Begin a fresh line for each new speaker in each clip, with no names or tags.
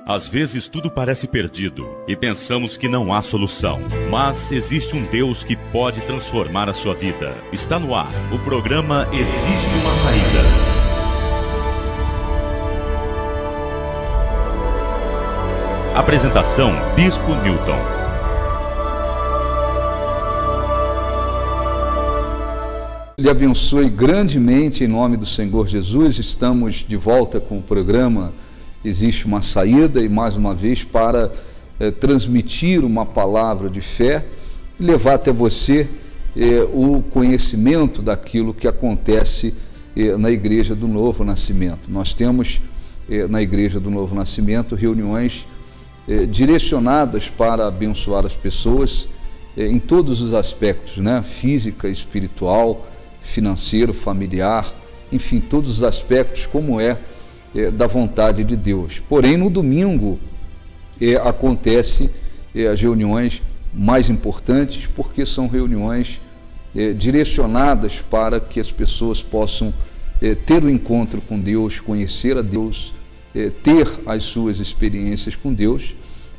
Às vezes tudo parece perdido e pensamos que não há solução. Mas existe um Deus que pode transformar a sua vida. Está no ar o programa Existe uma Saída. Apresentação: Bispo Newton.
Lhe abençoe grandemente em nome do Senhor Jesus. Estamos de volta com o programa Existe uma Saída, e mais uma vez para transmitir uma palavra de fé e levar até você o conhecimento daquilo que acontece na Igreja do Novo Nascimento. Nós temos na Igreja do Novo Nascimento reuniões direcionadas para abençoar as pessoas em todos os aspectos, né? Física, espiritual, financeiro, familiar, enfim, todos os aspectos como da vontade de Deus. Porém, no domingo acontece as reuniões mais importantes, porque são reuniões direcionadas para que as pessoas possam ter o encontro com Deus, conhecer a Deus, ter as suas experiências com Deus,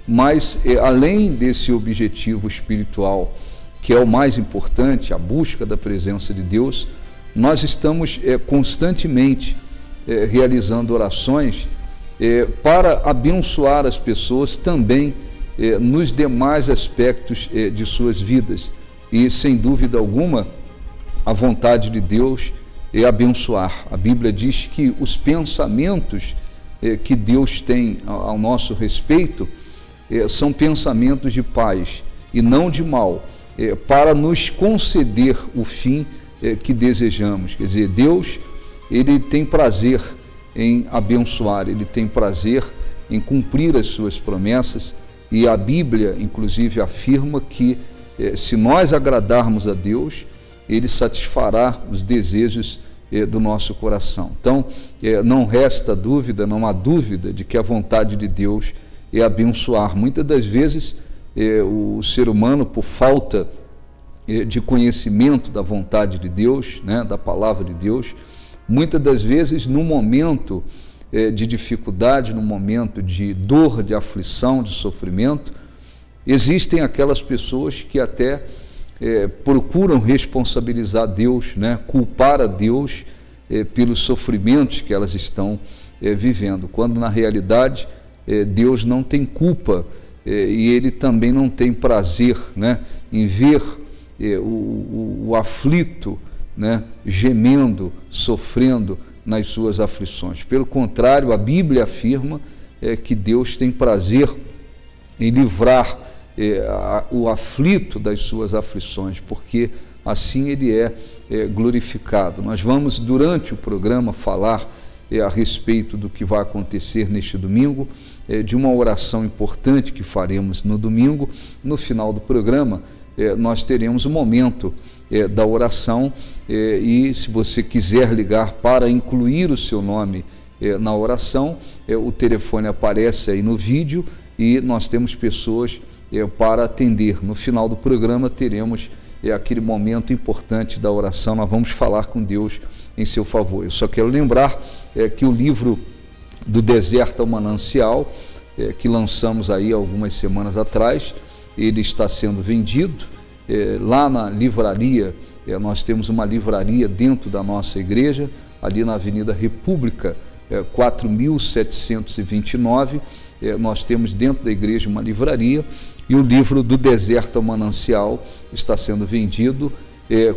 mas além desse objetivo espiritual, que é o mais importante, a busca da presença de Deus, nós estamos constantemente realizando orações para abençoar as pessoas também nos demais aspectos de suas vidas. E, sem dúvida alguma, a vontade de Deus é abençoar. A Bíblia diz que os pensamentos que Deus tem ao nosso respeito são pensamentos de paz e não de mal, para nos conceder o fim que desejamos. Quer dizer, Deus, Ele tem prazer em abençoar, Ele tem prazer em cumprir as suas promessas, e a Bíblia, inclusive, afirma que se nós agradarmos a Deus, Ele satisfará os desejos do nosso coração. Então, não resta dúvida, não há dúvida de que a vontade de Deus é abençoar. Muitas das vezes, o ser humano, por falta de conhecimento da vontade de Deus, né, da palavra de Deus, muitas das vezes, no momento de dificuldade, no momento de dor, de aflição, de sofrimento, existem aquelas pessoas que até procuram responsabilizar Deus, né, culpar a Deus pelos sofrimentos que elas estão vivendo, quando na realidade Deus não tem culpa e Ele também não tem prazer, né, em ver o aflito, né, gemendo, sofrendo nas suas aflições. Pelo contrário, a Bíblia afirma que Deus tem prazer em livrar o aflito das suas aflições, porque assim Ele é glorificado. Nós vamos, durante o programa, falar a respeito do que vai acontecer neste domingo, de uma oração importante que faremos no domingo. No final do programa, nós teremos um momento da oração, e se você quiser ligar para incluir o seu nome na oração, o telefone aparece aí no vídeo e nós temos pessoas para atender. No final do programa teremos aquele momento importante da oração, nós vamos falar com Deus em seu favor. Eu só quero lembrar que o livro Do Deserto ao Manancial, que lançamos aí algumas semanas atrás, ele está sendo vendido lá na livraria. Nós temos uma livraria dentro da nossa igreja, ali na Avenida República 4729, nós temos dentro da igreja uma livraria, e o livro Do Deserto ao Manancial está sendo vendido,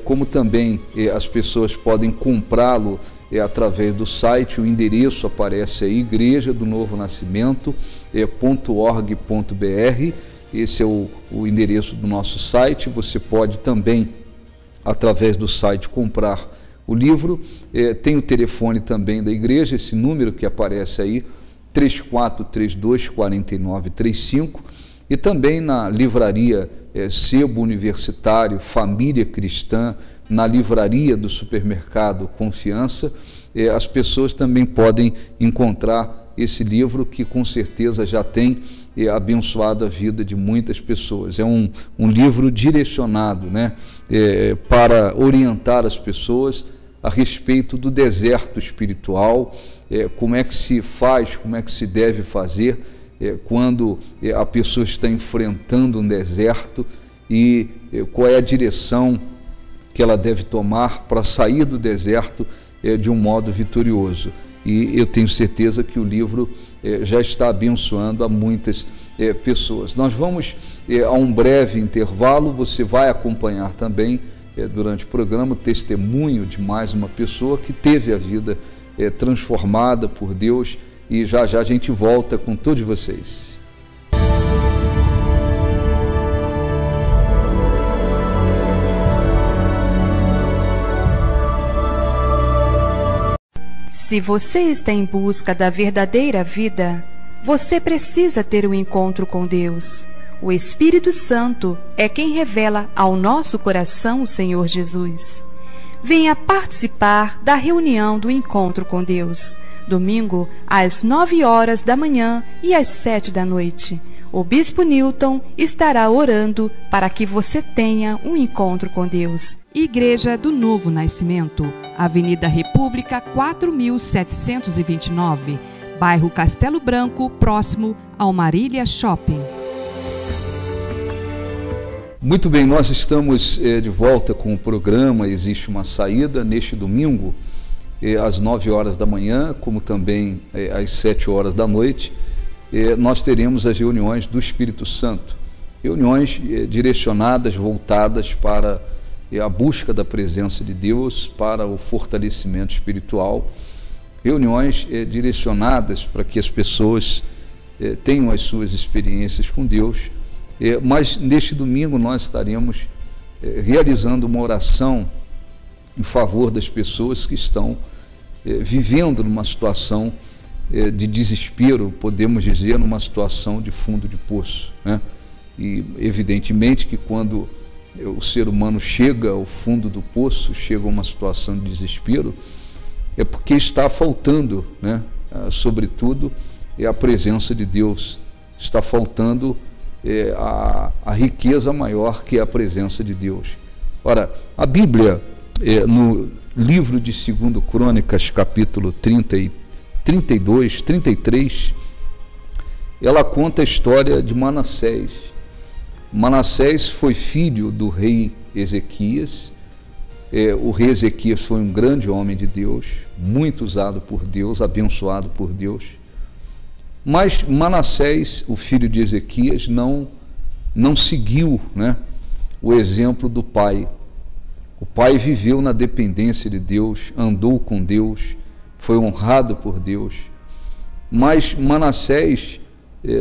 como também as pessoas podem comprá-lo através do site. O endereço aparece aí, igreja do Novo Nascimento.org.br. Esse é o endereço do nosso site. Você pode também, através do site, comprar o livro. Tem o telefone também da igreja, esse número que aparece aí, 3432-4935, e também na livraria Sebo Universitário Família Cristã, na livraria do supermercado Confiança, as pessoas também podem encontrar esse livro, que com certeza já tem abençoado a vida de muitas pessoas. É um livro direcionado, né, para orientar as pessoas a respeito do deserto espiritual, como é que se faz, como é que se deve fazer quando a pessoa está enfrentando um deserto e qual é a direção que ela deve tomar para sair do deserto de um modo vitorioso. E eu tenho certeza que o livro já está abençoando a muitas pessoas. Nós vamos a um breve intervalo, você vai acompanhar também durante o programa o testemunho de mais uma pessoa que teve a vida transformada por Deus, e já já a gente volta com todos vocês.
Se você está em busca da verdadeira vida, você precisa ter um encontro com Deus. O Espírito Santo é quem revela ao nosso coração o Senhor Jesus. Venha participar da reunião do Encontro com Deus, domingo às 9 horas da manhã e às 7 da noite. O Bispo Newton estará orando para que você tenha um encontro com Deus. Igreja do Novo Nascimento, Avenida República 4729, bairro Castelo Branco, próximo ao Marília Shopping.
Muito bem, nós estamos de volta com o programa Existe uma Saída, neste domingo, às 9 horas da manhã, como também às 7 horas da noite. Nós teremos as reuniões do Espírito Santo, reuniões direcionadas, voltadas para a busca da presença de Deus, para o fortalecimento espiritual, reuniões direcionadas para que as pessoas tenham as suas experiências com Deus, mas neste domingo nós estaremos realizando uma oração em favor das pessoas que estão vivendo numa situação de desespero, podemos dizer, numa situação de fundo de poço, né? E evidentemente que quando o ser humano chega ao fundo do poço, chega a uma situação de desespero, é porque está faltando, né, sobretudo, a presença de Deus, está faltando a riqueza maior que é a presença de Deus. Ora, a Bíblia, no livro de 2 Crônicas, capítulo 32, 33, ela conta a história de Manassés. Manassés foi filho do rei Ezequias. O rei Ezequias foi um grande homem de Deus, muito usado por Deus, abençoado por Deus. Mas Manassés, o filho de Ezequias, não seguiu, né, o exemplo do pai. O pai viveu na dependência de Deus, andou com Deus, foi honrado por Deus. Mas Manassés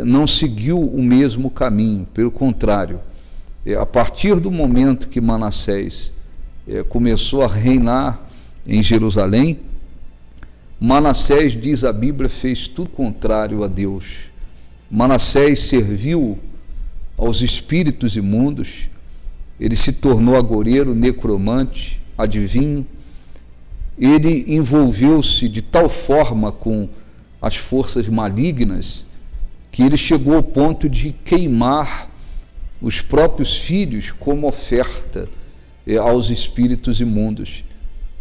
não seguiu o mesmo caminho, pelo contrário. A partir do momento que Manassés começou a reinar em Jerusalém, Manassés, diz a Bíblia, fez tudo contrário a Deus. Manassés serviu aos espíritos imundos, ele se tornou agoreiro, necromante, adivinho, ele envolveu-se de tal forma com as forças malignas que ele chegou ao ponto de queimar os próprios filhos como oferta aos espíritos imundos.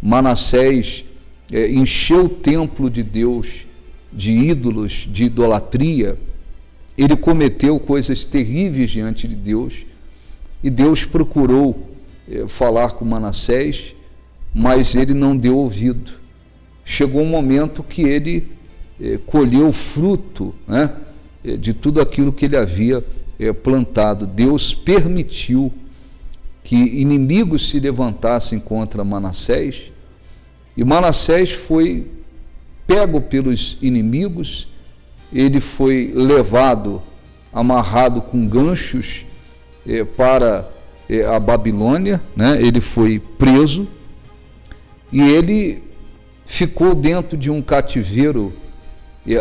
Manassés encheu o templo de Deus de ídolos, de idolatria. Ele cometeu coisas terríveis diante de Deus, e Deus procurou falar com Manassés, mas ele não deu ouvido. Chegou um momento que ele colheu o fruto, né, de tudo aquilo que ele havia plantado. Deus permitiu que inimigos se levantassem contra Manassés, e Manassés foi pego pelos inimigos, ele foi levado, amarrado com ganchos para a Babilônia, né? Ele foi preso e ele ficou dentro de um cativeiro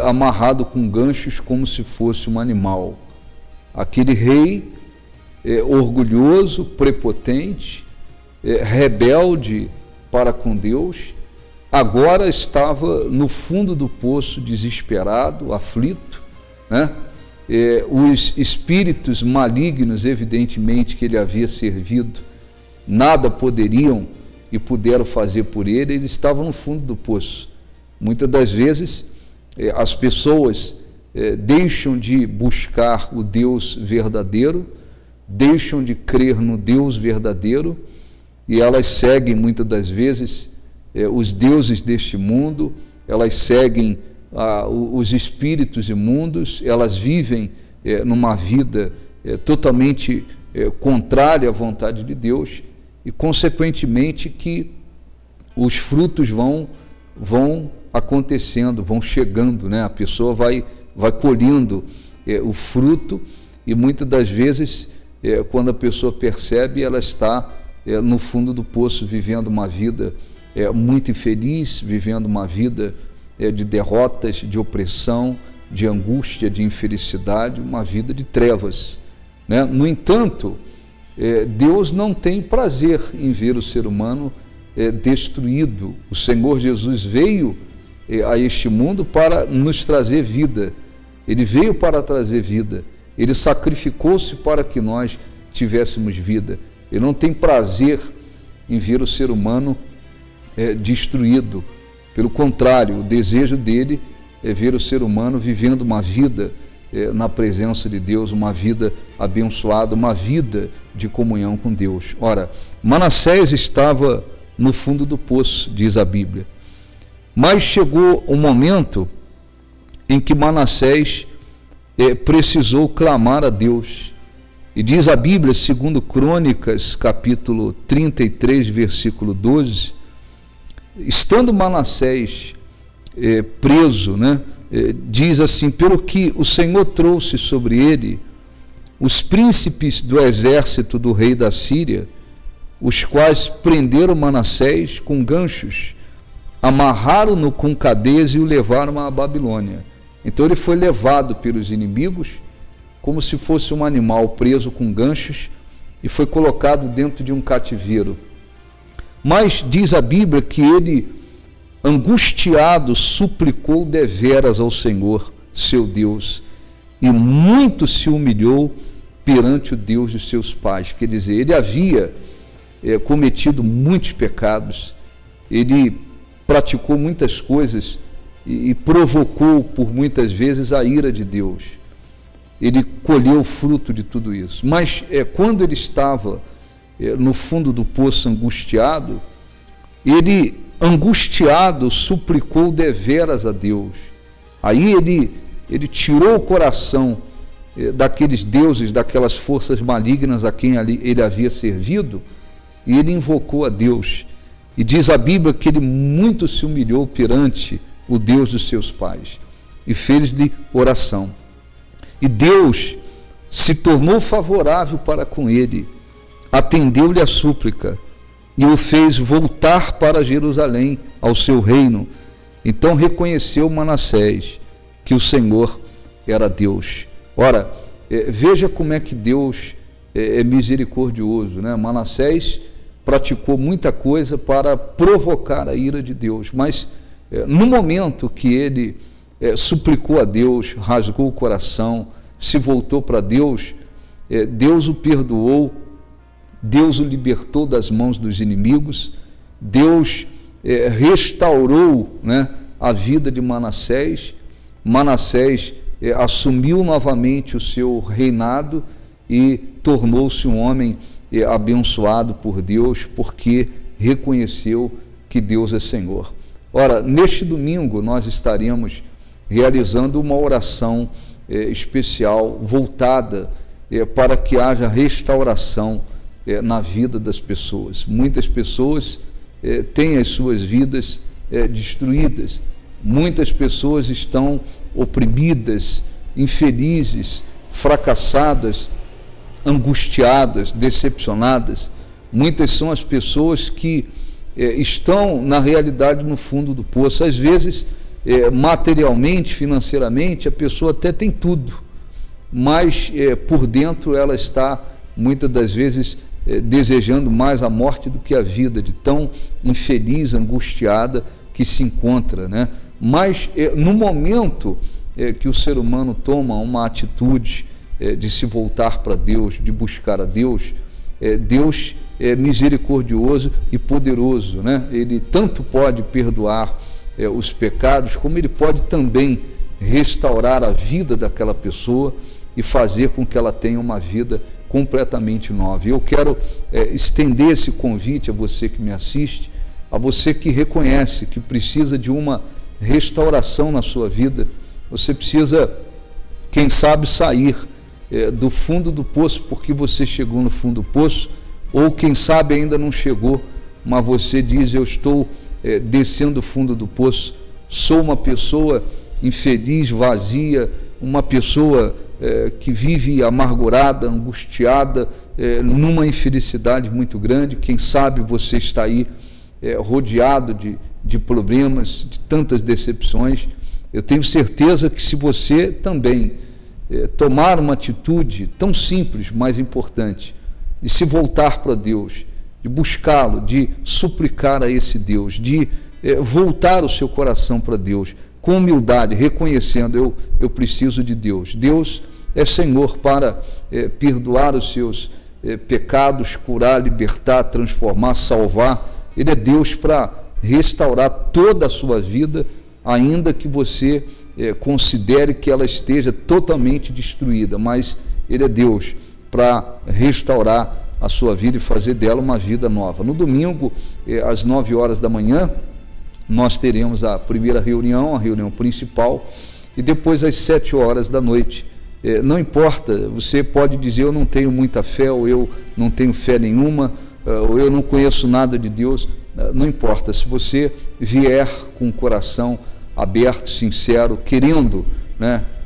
amarrado com ganchos como se fosse um animal. Aquele rei orgulhoso, prepotente, rebelde para com Deus, agora estava no fundo do poço, desesperado, aflito, né? Os espíritos malignos, evidentemente, que ele havia servido, nada poderiam e puderam fazer por ele, eles estavam no fundo do poço. Muitas das vezes as pessoas deixam de buscar o Deus verdadeiro, deixam de crer no Deus verdadeiro, e elas seguem muitas das vezes os deuses deste mundo, elas seguem os espíritos imundos, elas vivem numa vida totalmente contrária à vontade de Deus, e consequentemente que os frutos vão acontecendo, vão chegando, né? A pessoa vai colhendo o fruto, e muitas das vezes, quando a pessoa percebe, ela está no fundo do poço, vivendo uma vida muito infeliz, vivendo uma vida de derrotas, de opressão, de angústia, de infelicidade, uma vida de trevas, né? No entanto, Deus não tem prazer em ver o ser humano destruído. O Senhor Jesus veio a este mundo para nos trazer vida. Ele veio para trazer vida. Ele sacrificou-se para que nós tivéssemos vida. Ele não tem prazer em ver o ser humano destruído. Pelo contrário, o desejo dele é ver o ser humano vivendo uma vida na presença de Deus, uma vida abençoada, uma vida de comunhão com Deus. Ora, Manassés estava no fundo do poço, diz a Bíblia. Mas chegou um momento em que Manassés precisou clamar a Deus. E diz a Bíblia, segundo Crônicas, capítulo 33, versículo 12, estando Manassés preso, né, diz assim: pelo que o Senhor trouxe sobre ele os príncipes do exército do rei da Síria, os quais prenderam Manassés com ganchos, amarraram-no com cadeias e o levaram à Babilônia. Então ele foi levado pelos inimigos como se fosse um animal preso com ganchos e foi colocado dentro de um cativeiro. Mas diz a Bíblia que ele, angustiado, suplicou deveras ao Senhor, seu Deus, e muito se humilhou perante o Deus de seus pais. Quer dizer, ele havia cometido muitos pecados, ele praticou muitas coisas e provocou por muitas vezes a ira de Deus. Ele colheu o fruto de tudo isso. Mas quando ele estava no fundo do poço angustiado, ele, angustiado, suplicou deveras a Deus. Aí ele tirou o coração daqueles deuses, daquelas forças malignas a quem ele havia servido, e ele invocou a Deus. E diz a Bíblia que ele muito se humilhou perante o Deus dos seus pais e fez-lhe oração. E Deus se tornou favorável para com ele, atendeu-lhe a súplica e o fez voltar para Jerusalém, ao seu reino. Então reconheceu Manassés que o Senhor era Deus. Ora, veja como é que Deus é misericordioso, né? Manassés praticou muita coisa para provocar a ira de Deus, mas no momento que ele suplicou a Deus, rasgou o coração, se voltou para Deus, Deus o perdoou, Deus o libertou das mãos dos inimigos, Deus restaurou, né, a vida de Manassés. Manassés assumiu novamente o seu reinado e tornou-se um homem abençoado por Deus, porque reconheceu que Deus é Senhor. Ora, neste domingo nós estaremos realizando uma oração especial voltada para que haja restauração na vida das pessoas. Muitas pessoas têm as suas vidas destruídas, muitas pessoas estão oprimidas, infelizes, fracassadas, angustiadas, decepcionadas. Muitas são as pessoas que estão, na realidade, no fundo do poço. Às vezes, materialmente, financeiramente, a pessoa até tem tudo, mas por dentro ela está, muitas das vezes, desejando mais a morte do que a vida, de tão infeliz, angustiada que se encontra, né? Mas no momento que o ser humano toma uma atitude de se voltar para Deus, de buscar a Deus, Deus é misericordioso e poderoso, né? Ele tanto pode perdoar os pecados, como ele pode também restaurar a vida daquela pessoa e fazer com que ela tenha uma vida completamente nova. E eu quero estender esse convite a você que me assiste, a você que reconhece que precisa de uma restauração na sua vida. Você precisa, quem sabe, sair do fundo do poço porque você chegou no fundo do poço, ou quem sabe ainda não chegou, mas você diz: eu estou descendo o fundo do poço, sou uma pessoa infeliz, vazia, uma pessoa que vive amargurada, angustiada, numa infelicidade muito grande. Quem sabe você está aí rodeado de problemas, de tantas decepções. Eu tenho certeza que se você também tomar uma atitude tão simples, mas importante, de se voltar para Deus, de buscá-lo, de suplicar a esse Deus, de voltar o seu coração para Deus, com humildade, reconhecendo: eu preciso de Deus. Deus é Senhor para perdoar os seus pecados, curar, libertar, transformar, salvar. Ele é Deus para restaurar toda a sua vida, ainda que você considere que ela esteja totalmente destruída, mas Ele é Deus para restaurar a sua vida e fazer dela uma vida nova. No domingo, às 9 horas da manhã, nós teremos a primeira reunião, a reunião principal, e depois às 7 horas da noite. Não importa, você pode dizer: eu não tenho muita fé, ou eu não tenho fé nenhuma, ou eu não conheço nada de Deus. Não importa, se você vier com o coração aberto, sincero, querendo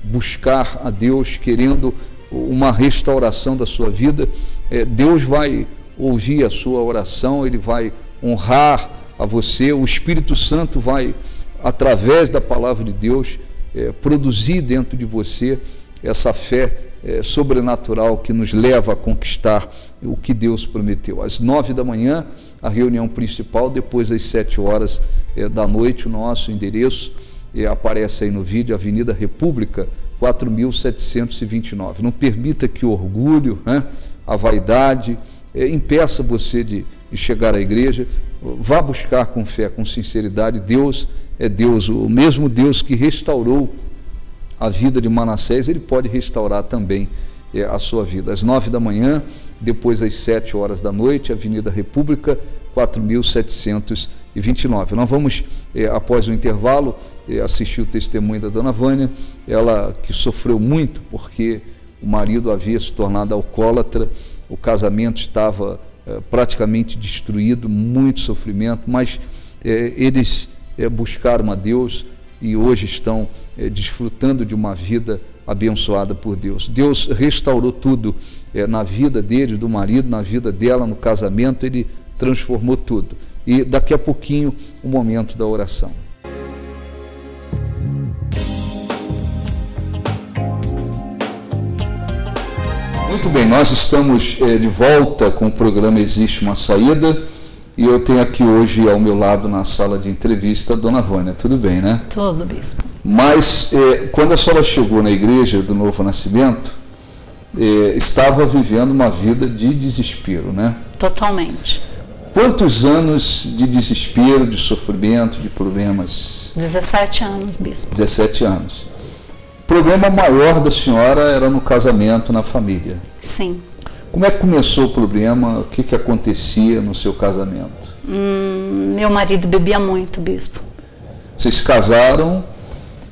buscar a Deus, querendo uma restauração da sua vida, Deus vai ouvir a sua oração, Ele vai honrar a você. O Espírito Santo vai, através da palavra de Deus, produzir dentro de você essa fé sobrenatural que nos leva a conquistar o que Deus prometeu. Às 9 da manhã, a reunião principal, depois às 7 horas da noite. O nosso endereço aparece aí no vídeo: Avenida República, 4729. Não permita que o orgulho, a vaidade, impeça você de chegar à igreja. Vá buscar com fé, com sinceridade. Deus é Deus, o mesmo Deus que restaurou a vida de Manassés, Ele pode restaurar também a sua vida. Às 9 da manhã, depois às 7 horas da noite, Avenida República, 4729. Nós vamos, após o intervalo, assistir o testemunho da dona Vânia, ela que sofreu muito porque o marido havia se tornado alcoólatra, o casamento estava praticamente destruído, muito sofrimento, mas eles buscaram a Deus e hoje estão desfrutando de uma vida abençoada por Deus. Deus restaurou tudo na vida deles, do marido, na vida dela, no casamento. Ele transformou tudo. E daqui a pouquinho, o momento da oração. Muito bem, nós estamos de volta com o programa Existe uma Saída. E eu tenho aqui hoje ao meu lado, na sala de entrevista, a dona Vânia. Tudo bem, né?
Tudo, bispo.
Mas quando a senhora chegou na igreja do Novo Nascimento, estava vivendo uma vida de desespero, né?
Totalmente.
Quantos anos de desespero, de sofrimento, de problemas?
17 anos, bispo.
17 anos. O problema maior da senhora era no casamento, na família.
Sim.
Como é que começou o problema? O que acontecia no seu casamento?
Meu marido bebia muito, bispo.
Vocês se casaram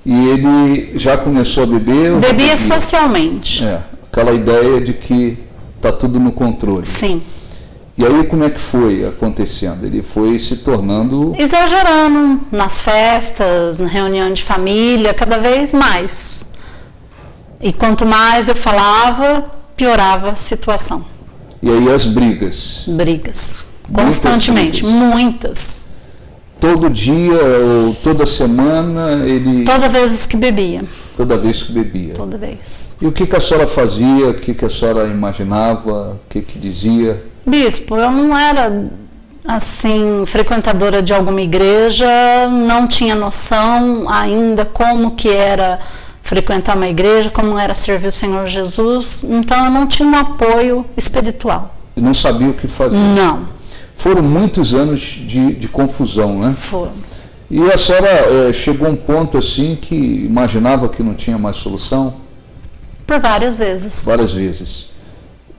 e ele já começou a beber?
Bebia socialmente.
Aquela ideia de que está tudo no controle.
Sim.
E aí como é que foi acontecendo? Ele foi se tornando...
exagerando nas festas, na reunião de família, cada vez mais. E quanto mais eu falava, piorava a situação.
E aí as brigas?
Brigas. Constantemente. Muitas.
Todo dia ou toda semana ele...
Toda vez que bebia.
Toda vez que bebia.
Toda vez.
E o que a senhora fazia? O que a senhora imaginava? O que dizia?
Bispo, eu não era assim frequentadora de alguma igreja, não tinha noção ainda como que era frequentar uma igreja, como era servir o Senhor Jesus, então eu não tinha um apoio espiritual.
E não sabia o que fazer?
Não.
Foram muitos anos de confusão, né?
Foram.
E a senhora chegou a um ponto assim que imaginava que não tinha mais solução?
Por várias vezes.
Várias vezes.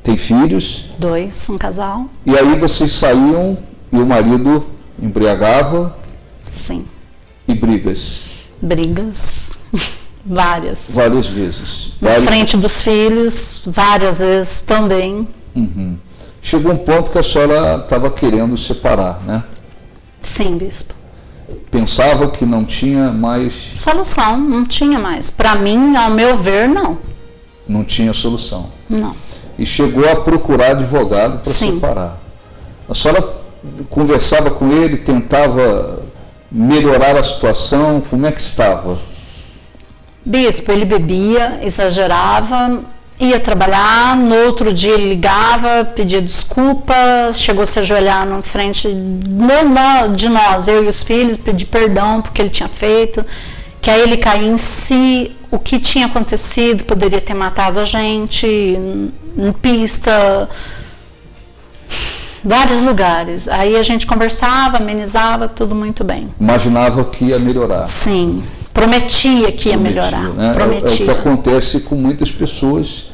Tem filhos?
2, um casal.
E aí vocês saíam e o marido embriagava?
Sim.
E brigas?
Brigas. Várias.
Várias vezes.
Na frente dos filhos, várias vezes também.
Uhum. Chegou um ponto que a senhora estava querendo separar, né?
Sim, bispo.
Pensava que não tinha mais...
Solução, não tinha mais. Para mim, ao meu ver, não.
Não tinha solução.
Não.
E chegou a procurar advogado para separar. A senhora conversava com ele, tentava melhorar a situação, como é que estava?
Bispo, ele bebia, exagerava, ia trabalhar, no outro dia ele ligava, pedia desculpas, chegou a se ajoelhar na frente de nós, eu e os filhos, pedir perdão porque ele tinha feito, que aí ele caía em si, o que tinha acontecido, poderia ter matado a gente, em pista, vários lugares. Aí a gente conversava, amenizava, tudo muito bem.
Imaginava que ia melhorar.
Sim, prometia que ia melhorar.
Né?
Prometia.
É o que acontece com muitas pessoas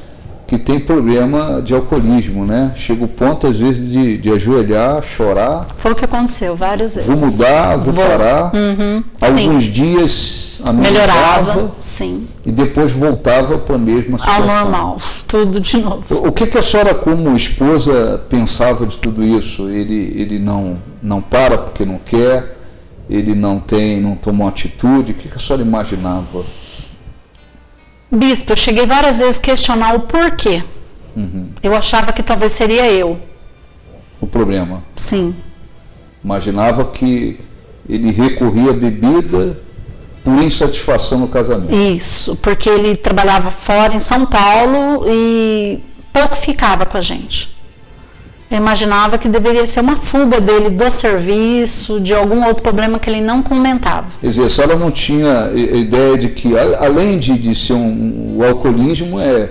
que têm problema de alcoolismo, né? Chega o ponto, às vezes, de ajoelhar, chorar.
Foi o que aconteceu várias vezes.
Vou mudar, vou parar.
Uhum.
Alguns dias
melhorava, sim.
E depois voltava para a mesma situação.
Ao normal, tudo de novo.
O que a senhora, como esposa, pensava de tudo isso? Ele não para porque não quer, ele não tomou atitude. O que a senhora imaginava?
Bispo, eu cheguei várias vezes a questionar o porquê.
Uhum.
Eu achava que talvez seria eu.
O problema?
Sim.
Imaginava que ele recorria à bebida por insatisfação no casamento.
Isso, porque ele trabalhava fora em São Paulo e pouco ficava com a gente. Eu imaginava que deveria ser uma fuga dele do serviço, de algum outro problema que ele não comentava.
Quer dizer, a senhora não tinha ideia de que, além de ser o alcoolismo é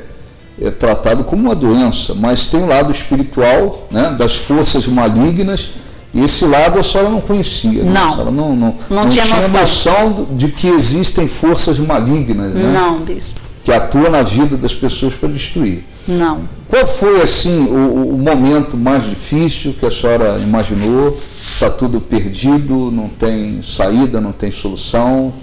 tratado como uma doença, mas tem um lado espiritual, né, das forças malignas, e esse lado a senhora não conhecia. Né?
Não,
a senhora não tinha noção de que existem forças malignas, né?
Não, bispo.
Que atuam na vida das pessoas para destruir.
Não.
Qual foi, assim, o momento mais difícil que a senhora imaginou? Está tudo perdido, não tem saída, não tem solução,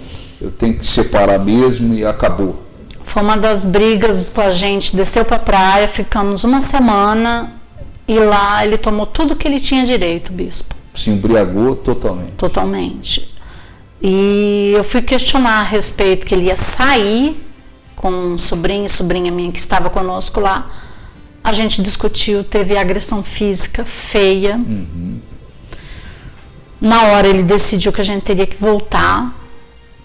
eu tenho que separar mesmo e acabou.
Foi uma das brigas com a gente, desceu para a praia, ficamos uma semana e lá ele tomou tudo que ele tinha direito, bispo.
Se embriagou totalmente.
Totalmente. E eu fui questionar a respeito que ele ia sair com um sobrinho e sobrinha minha que estava conosco lá. A gente discutiu, teve agressão física feia.
Uhum.
Na hora ele decidiu que a gente teria que voltar.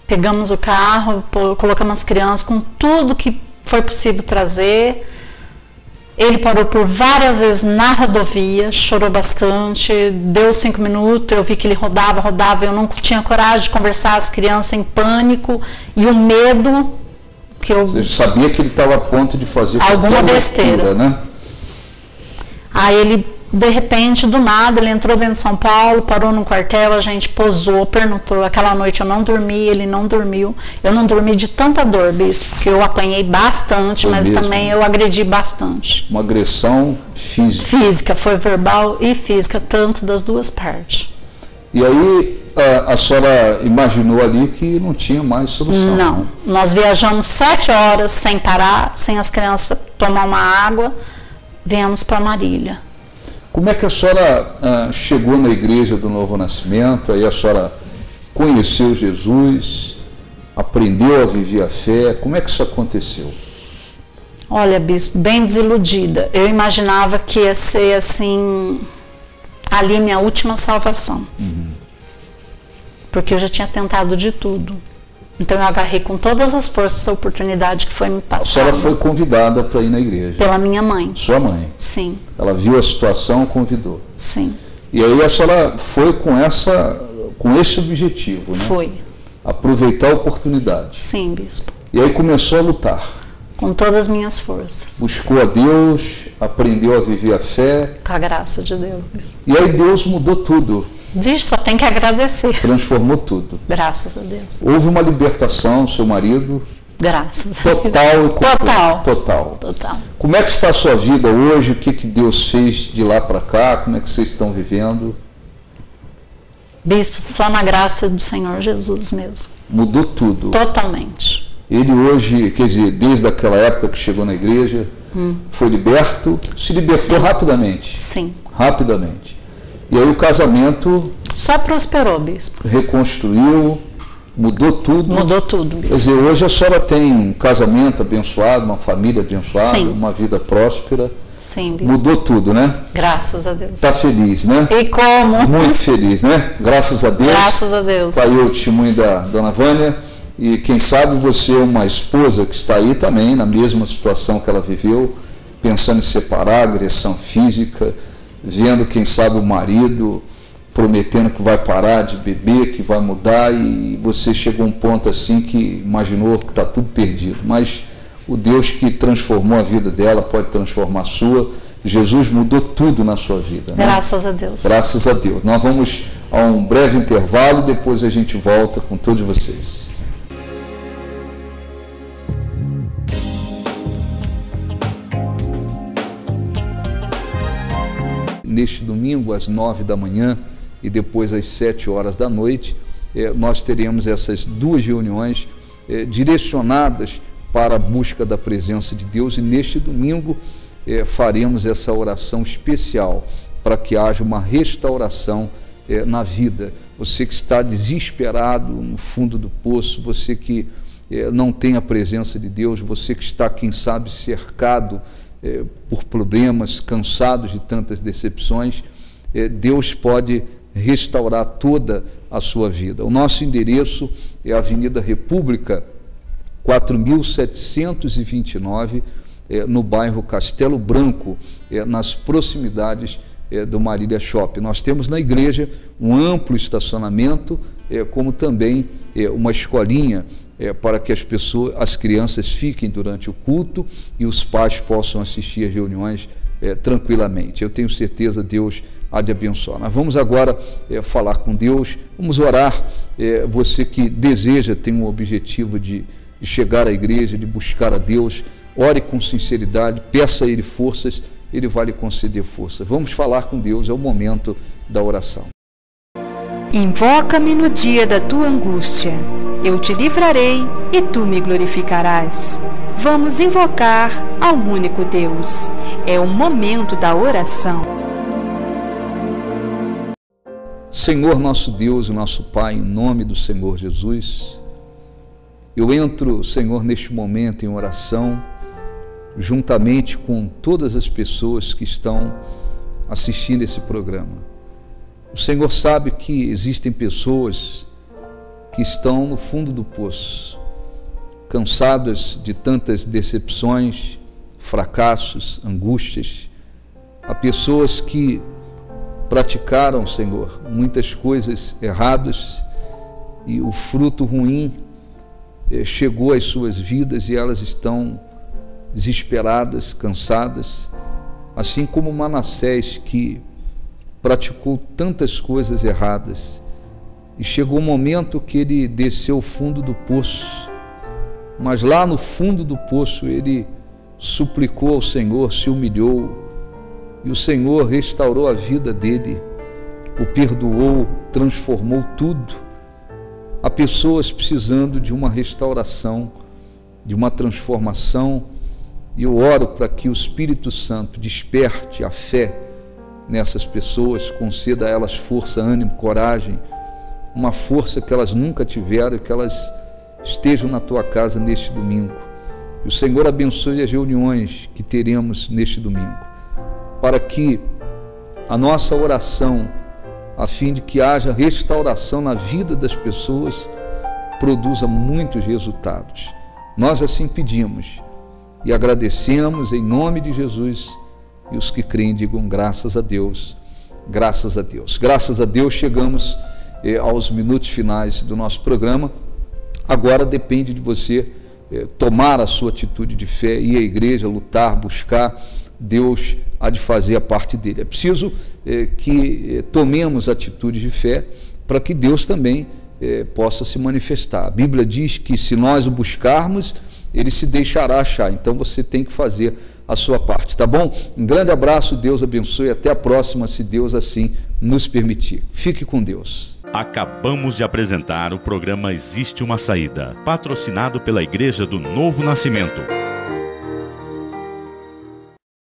Pegamos o carro, colocamos as crianças com tudo que foi possível trazer. Ele parou por várias vezes na rodovia, chorou bastante, deu 5 minutos, eu vi que ele rodava, eu não tinha coragem de conversar, as crianças em pânico e o medo.
Você sabia que ele estava a ponto de fazer
alguma besteira,
loucura, né?
Aí ele, de repente, do nada, ele entrou dentro de São Paulo, parou no quartel, a gente posou, pernotou. Aquela noite eu não dormi, ele não dormiu. Eu não dormi de tanta dor, bispo, porque eu apanhei bastante, mas mesmo, também eu agredi bastante.
Uma agressão física.
Física, foi verbal e física, tanto das duas partes.
E aí a senhora imaginou ali que não tinha mais solução?
Não.
Né?
Nós viajamos 7 horas sem parar, sem as crianças tomar uma água, viemos para Marília.
Como é que a senhora chegou na Igreja do Novo Nascimento? Aí a senhora conheceu Jesus, aprendeu a viver a fé. Como é que isso aconteceu?
Olha, bispo, bem desiludida. Eu imaginava que ia ser assim, ali minha última salvação.
Uhum.
Porque eu já tinha tentado de tudo. Então eu agarrei com todas as forças a oportunidade que foi me passada.
A senhora foi convidada para ir na igreja?
Pela minha mãe.
Sua mãe?
Sim.
Ela viu a situação, convidou?
Sim.
E aí a senhora foi com esse objetivo, né?
Foi.
Aproveitar a oportunidade.
Sim, bispo.
E aí começou a lutar?
Com todas as minhas forças.
Buscou a Deus, aprendeu a viver a fé.
Com a graça de Deus, bispo.
E aí Deus mudou tudo.
Vixe, só tem que agradecer.
Transformou tudo.
Graças a Deus.
Houve uma libertação, seu marido.
Graças a
Total
Deus.
e completa.
Total.
Como é que está a sua vida hoje? O que Deus fez de lá para cá? Como é que vocês estão vivendo?
Bispo, só na graça do Senhor Jesus mesmo.
Mudou tudo.
Totalmente.
Ele hoje, quer dizer, desde aquela época que chegou na igreja, foi liberto, se libertou rapidamente.
Sim.
Rapidamente. E aí o casamento...
Só prosperou, bispo.
Reconstruiu, mudou tudo.
Mudou tudo, bispo.
Quer dizer, hoje a senhora tem um casamento abençoado, uma família abençoada,
Sim.
uma vida próspera.
Sim, bispo.
Mudou tudo, né?
Graças a Deus.
Está feliz, né?
E como?
Muito feliz, né? Graças a Deus.
Graças a Deus.
Está aí o testemunho da dona Vânia. E quem sabe você é uma esposa que está aí também, na mesma situação que ela viveu, pensando em separar, agressão física, vendo, quem sabe, o marido prometendo que vai parar de beber, que vai mudar, e você chegou a um ponto assim que imaginou que está tudo perdido. Mas o Deus que transformou a vida dela pode transformar a sua. Jesus mudou tudo na sua vida, né?
Graças a Deus.
Graças a Deus. Nós vamos a um breve intervalo, depois a gente volta com todos vocês. Neste domingo, às 9 da manhã e depois às 7 horas da noite, nós teremos essas duas reuniões direcionadas para a busca da presença de Deus, e neste domingo faremos essa oração especial para que haja uma restauração na vida. Você que está desesperado no fundo do poço, você que não tem a presença de Deus, você que está, quem sabe, cercado por problemas, cansados de tantas decepções, Deus pode restaurar toda a sua vida. O nosso endereço é a Avenida República 4729, no bairro Castelo Branco, nas proximidades do Marília Shopping. Nós temos na igreja um amplo estacionamento, como também uma escolinha para que as crianças fiquem durante o culto e os pais possam assistir às reuniões tranquilamente. Eu tenho certeza que Deus há de abençoar. Nós vamos agora falar com Deus, vamos orar. Você que deseja, tem um objetivo de chegar à igreja, de buscar a Deus, ore com sinceridade, peça a Ele forças, Ele vai lhe conceder força. Vamos falar com Deus, é o momento da oração.
Invoca-me no dia da tua angústia, eu te livrarei e tu me glorificarás. Vamos invocar ao único Deus. É o momento da oração.
Senhor nosso Deus e nosso Pai, em nome do Senhor Jesus, eu entro, Senhor, neste momento em oração, juntamente com todas as pessoas que estão assistindo esse programa. O Senhor sabe que existem pessoas que estão no fundo do poço, cansadas de tantas decepções, fracassos, angústias. Há pessoas que praticaram, Senhor, muitas coisas erradas e o fruto ruim chegou às suas vidas e elas estão desesperadas, cansadas, assim como Manassés, que praticou tantas coisas erradas e chegou um momento que ele desceu ao fundo do poço, mas lá no fundo do poço ele suplicou ao Senhor, se humilhou, e o Senhor restaurou a vida dele, o perdoou, transformou tudo. Há pessoas precisando de uma restauração, de uma transformação, e eu oro para que o Espírito Santo desperte a fé nessas pessoas, conceda a elas força, ânimo, coragem, uma força que elas nunca tiveram e que elas estejam na tua casa neste domingo. E o Senhor abençoe as reuniões que teremos neste domingo, para que a nossa oração, a fim de que haja restauração na vida das pessoas, produza muitos resultados. Nós assim pedimos e agradecemos em nome de Jesus. E os que creem digam graças a Deus, graças a Deus. Graças a Deus chegamos aos minutos finais do nosso programa. Agora depende de você tomar a sua atitude de fé, ir à igreja, lutar, buscar Deus há de fazer a parte dele. É preciso que tomemos atitudes de fé para que Deus também possa se manifestar. A Bíblia diz que se nós o buscarmos, ele se deixará achar. Então você tem que fazer a sua parte, tá bom? Um grande abraço, Deus abençoe, até a próxima, se Deus assim nos permitir. Fique com Deus.
Acabamos de apresentar o programa Existe uma Saída, patrocinado pela Igreja do Novo Nascimento.